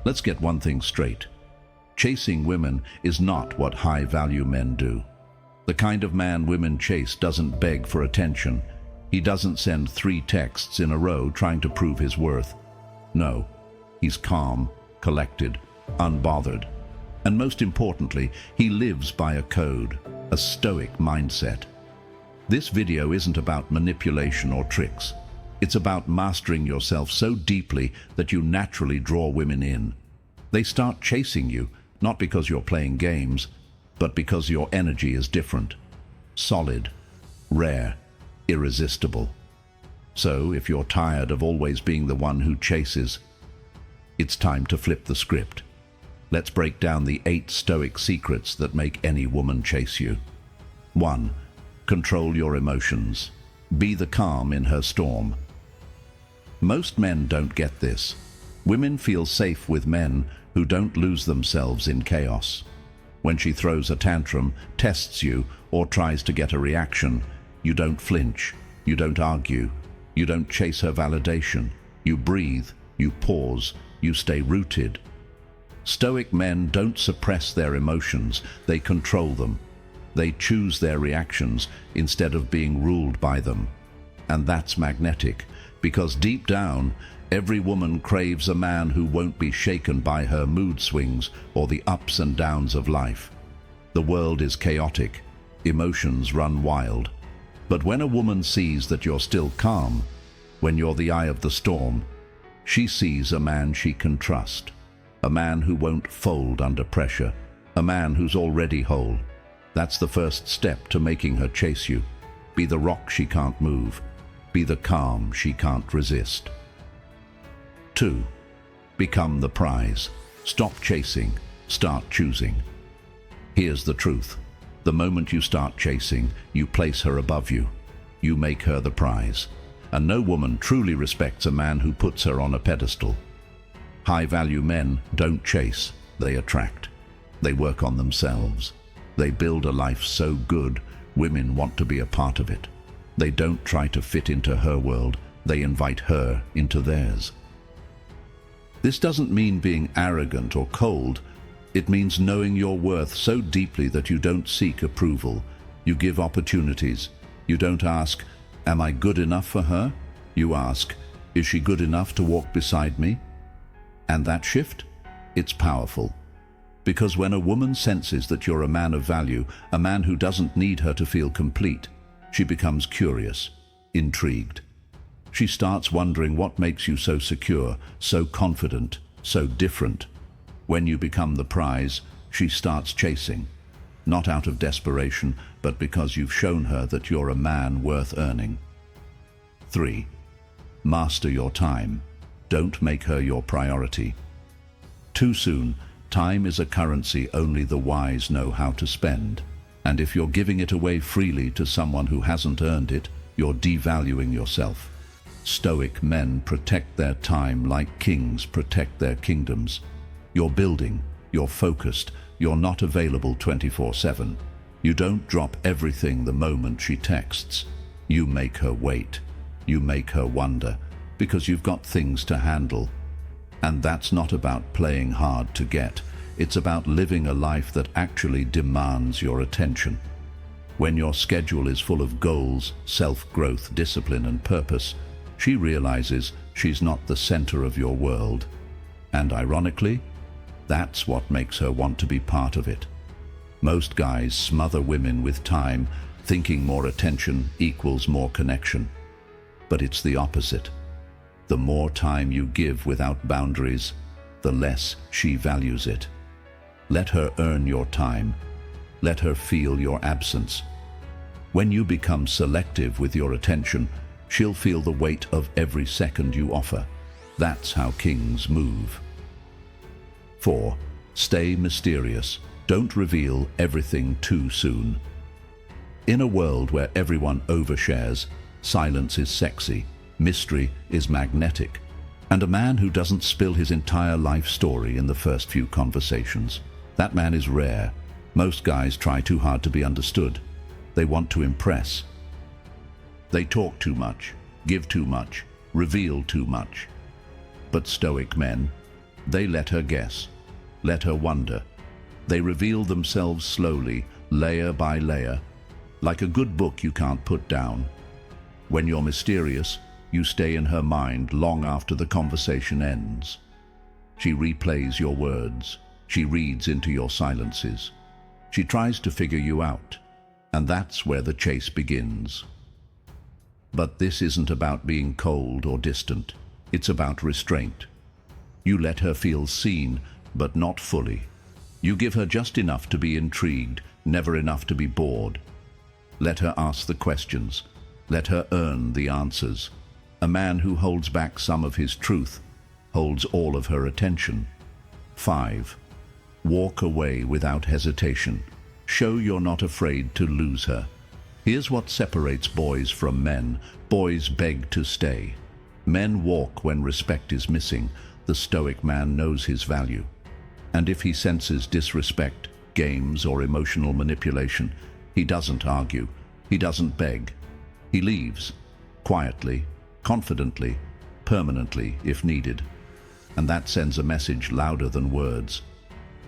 Let's get one thing straight. Chasing women is not what high-value men do. The kind of man women chase doesn't beg for attention. He doesn't send 3 texts in a row trying to prove his worth. No, he's calm, collected, unbothered. And most importantly, he lives by a code, a Stoic mindset. This video isn't about manipulation or tricks. It's about mastering yourself so deeply that you naturally draw women in. They start chasing you, not because you're playing games, but because your energy is different. Solid, rare, irresistible. So, if you're tired of always being the one who chases, it's time to flip the script. Let's break down the 8 Stoic secrets that make any woman chase you. 1. Control your emotions. Be the calm in her storm. Most men don't get this. Women feel safe with men who don't lose themselves in chaos. When she throws a tantrum, tests you, or tries to get a reaction, you don't flinch, you don't argue, you don't chase her validation. You breathe, you pause, you stay rooted. Stoic men don't suppress their emotions, they control them. They choose their reactions instead of being ruled by them. And that's magnetic, because deep down, every woman craves a man who won't be shaken by her mood swings or the ups and downs of life. The world is chaotic, emotions run wild. But when a woman sees that you're still calm, when you're the eye of the storm, she sees a man she can trust. A man who won't fold under pressure, a man who's already whole. That's the first step to making her chase you. Be the rock she can't move. Be the calm she can't resist. 2. Become the prize. Stop chasing, start choosing. Here's the truth. The moment you start chasing, you place her above you. You make her the prize. And no woman truly respects a man who puts her on a pedestal. High-value men don't chase, they attract. They work on themselves. They build a life so good, women want to be a part of it. They don't try to fit into her world, they invite her into theirs. This doesn't mean being arrogant or cold. It means knowing your worth so deeply that you don't seek approval. You give opportunities. You don't ask, am I good enough for her? You ask, is she good enough to walk beside me? And that shift? It's powerful. Because when a woman senses that you're a man of value, a man who doesn't need her to feel complete, she becomes curious, intrigued. She starts wondering what makes you so secure, so confident, so different. When you become the prize, she starts chasing. Not out of desperation, but because you've shown her that you're a man worth earning. 3. Master your time. Don't make her your priority. Too soon, time is a currency only the wise know how to spend. And if you're giving it away freely to someone who hasn't earned it, you're devaluing yourself. Stoic men protect their time like kings protect their kingdoms. You're building, you're focused, you're not available 24/7. You don't drop everything the moment she texts. You make her wait. You make her wonder, because you've got things to handle. And that's not about playing hard to get. It's about living a life that actually demands your attention. When your schedule is full of goals, self-growth, discipline, and purpose, she realizes she's not the center of your world. And ironically, that's what makes her want to be part of it. Most guys smother women with time, thinking more attention equals more connection. But it's the opposite. The more time you give without boundaries, the less she values it. Let her earn your time. Let her feel your absence. When you become selective with your attention, she'll feel the weight of every second you offer. That's how kings move. 4. Stay mysterious. Don't reveal everything too soon. In a world where everyone overshares, silence is sexy. Mystery is magnetic, and a man who doesn't spill his entire life story in the first few conversations, that man is rare. Most guys try too hard to be understood. They want to impress. They talk too much, give too much, reveal too much. But Stoic men, They let her guess, let her wonder. They reveal themselves slowly, layer by layer, like a good book you can't put down. When you're mysterious, you stay in her mind long after the conversation ends. She replays your words. She reads into your silences. She tries to figure you out, and that's where the chase begins. But this isn't about being cold or distant. It's about restraint. You let her feel seen, but not fully. You give her just enough to be intrigued, never enough to be bored. Let her ask the questions. Let her earn the answers. A man who holds back some of his truth holds all of her attention. 5. Walk away without hesitation. Show you're not afraid to lose her. Here's what separates boys from men. Boys beg to stay. Men walk when respect is missing. The Stoic man knows his value. And if he senses disrespect, games, or emotional manipulation, he doesn't argue. He doesn't beg. He leaves, quietly, confidently, permanently, if needed. And that sends a message louder than words.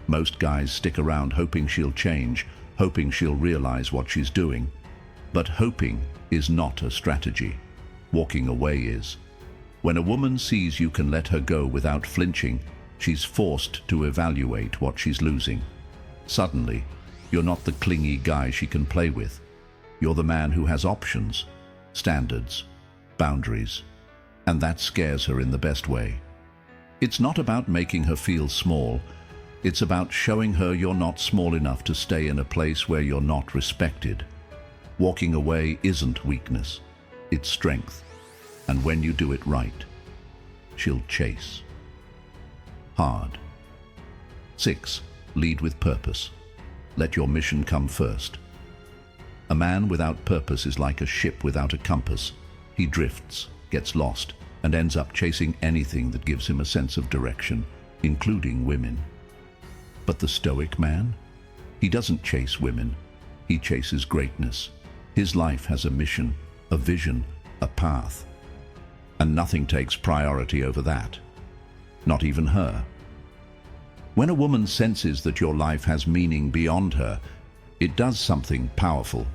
Most guys stick around hoping she'll change, hoping she'll realize what she's doing. But hoping is not a strategy. Walking away is. When a woman sees you can let her go without flinching, she's forced to evaluate what she's losing. Suddenly, you're not the clingy guy she can play with. You're the man who has options, standards, boundaries, and that scares her in the best way. It's not about making her feel small. It's about showing her you're not small enough to stay in a place where you're not respected. Walking away isn't weakness, it's strength. And when you do it right, she'll chase. Hard. 6. Lead with purpose. Let your mission come first. A man without purpose is like a ship without a compass. He drifts, gets lost, and ends up chasing anything that gives him a sense of direction, including women. But the Stoic man? He doesn't chase women. He chases greatness. His life has a mission, a vision, a path. And nothing takes priority over that. Not even her. When a woman senses that your life has meaning beyond her, it does something powerful.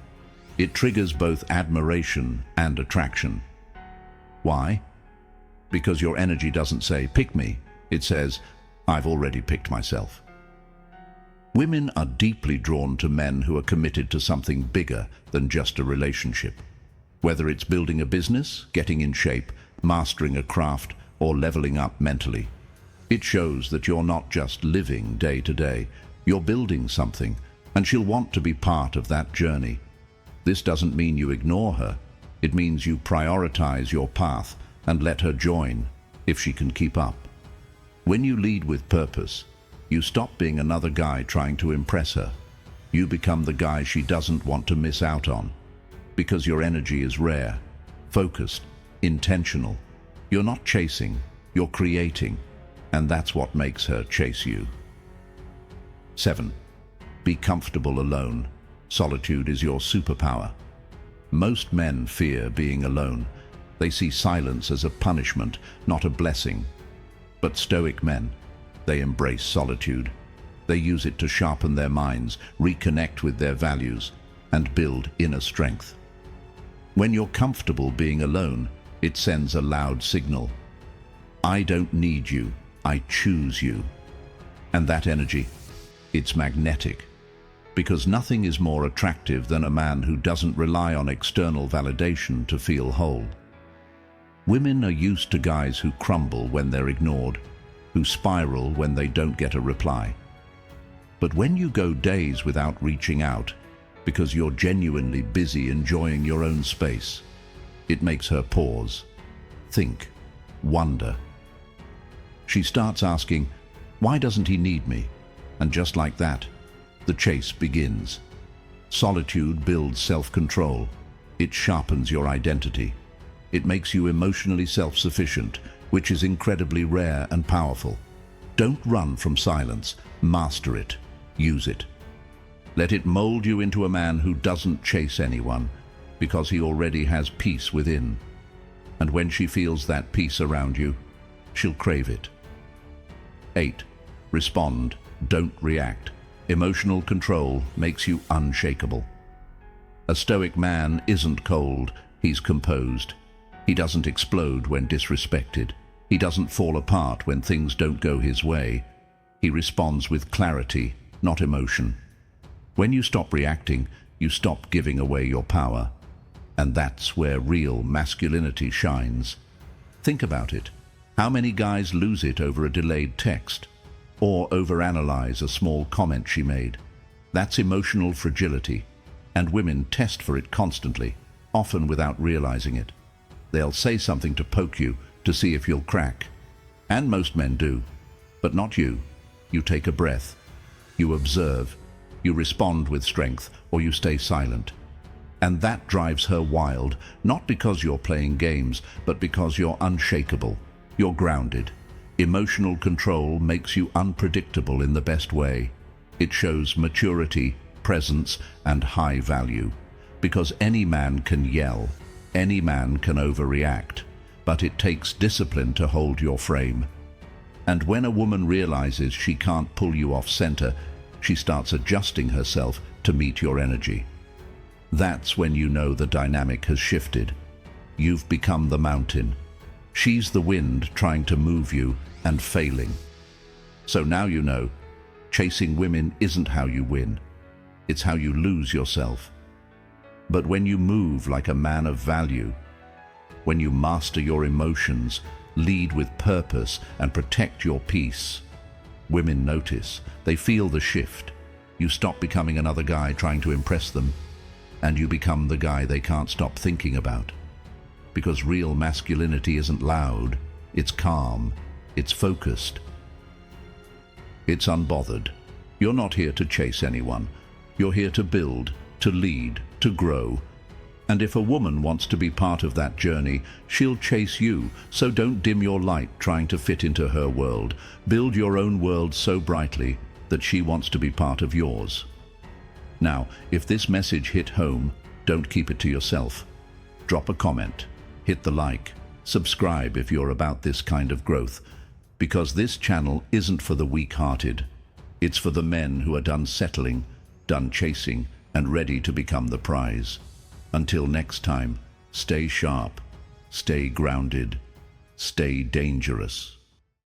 It triggers both admiration and attraction. Why? Because your energy doesn't say, pick me. It says, I've already picked myself. Women are deeply drawn to men who are committed to something bigger than just a relationship. Whether it's building a business, getting in shape, mastering a craft, or leveling up mentally. It shows that you're not just living day to day, you're building something, and she'll want to be part of that journey. This doesn't mean you ignore her. It means you prioritize your path and let her join, if she can keep up. When you lead with purpose, you stop being another guy trying to impress her. You become the guy she doesn't want to miss out on, because your energy is rare, focused, intentional. You're not chasing, you're creating, and that's what makes her chase you. 7. Be comfortable alone. Solitude is your superpower. Most men fear being alone. They see silence as a punishment, not a blessing. But Stoic men, they embrace solitude. They use it to sharpen their minds, reconnect with their values, and build inner strength. When you're comfortable being alone, it sends a loud signal. I don't need you, I choose you. And that energy, it's magnetic. Because nothing is more attractive than a man who doesn't rely on external validation to feel whole. Women are used to guys who crumble when they're ignored, who spiral when they don't get a reply. But when you go days without reaching out, because you're genuinely busy enjoying your own space, it makes her pause, think, wonder. She starts asking, why doesn't he need me? And just like that, the chase begins. Solitude builds self-control. It sharpens your identity. It makes you emotionally self-sufficient, which is incredibly rare and powerful. Don't run from silence. Master it. Use it. Let it mold you into a man who doesn't chase anyone, because he already has peace within. And when she feels that peace around you, she'll crave it. 8. Respond, don't react. Emotional control makes you unshakable. A stoic man isn't cold, he's composed. He doesn't explode when disrespected. He doesn't fall apart when things don't go his way. He responds with clarity, not emotion. When you stop reacting, you stop giving away your power. And that's where real masculinity shines. Think about it. How many guys lose it over a delayed text? Or overanalyze a small comment she made? That's emotional fragility. And women test for it constantly, often without realizing it. They'll say something to poke you, to see if you'll crack. And most men do. But not you. You take a breath. You observe. You respond with strength, or you stay silent. And that drives her wild, not because you're playing games, but because you're unshakable. You're grounded. Emotional control makes you unpredictable in the best way. It shows maturity, presence, and high value. Because any man can yell, any man can overreact, but it takes discipline to hold your frame. And when a woman realizes she can't pull you off center, she starts adjusting herself to meet your energy. That's when you know the dynamic has shifted. You've become the mountain. She's the wind trying to move you and failing. So now you know, chasing women isn't how you win. It's how you lose yourself. But when you move like a man of value, when you master your emotions, lead with purpose, and protect your peace, women notice. They feel the shift. You stop becoming another guy trying to impress them, and you become the guy they can't stop thinking about. Because real masculinity isn't loud, it's calm, it's focused, it's unbothered. You're not here to chase anyone. You're here to build, to lead, to grow. And if a woman wants to be part of that journey, she'll chase you, so don't dim your light trying to fit into her world. Build your own world so brightly that she wants to be part of yours. Now, if this message hit home, don't keep it to yourself. Drop a comment, hit the like, subscribe if you're about this kind of growth, because this channel isn't for the weak-hearted. It's for the men who are done settling, done chasing, and ready to become the prize. Until next time, stay sharp, stay grounded, stay dangerous.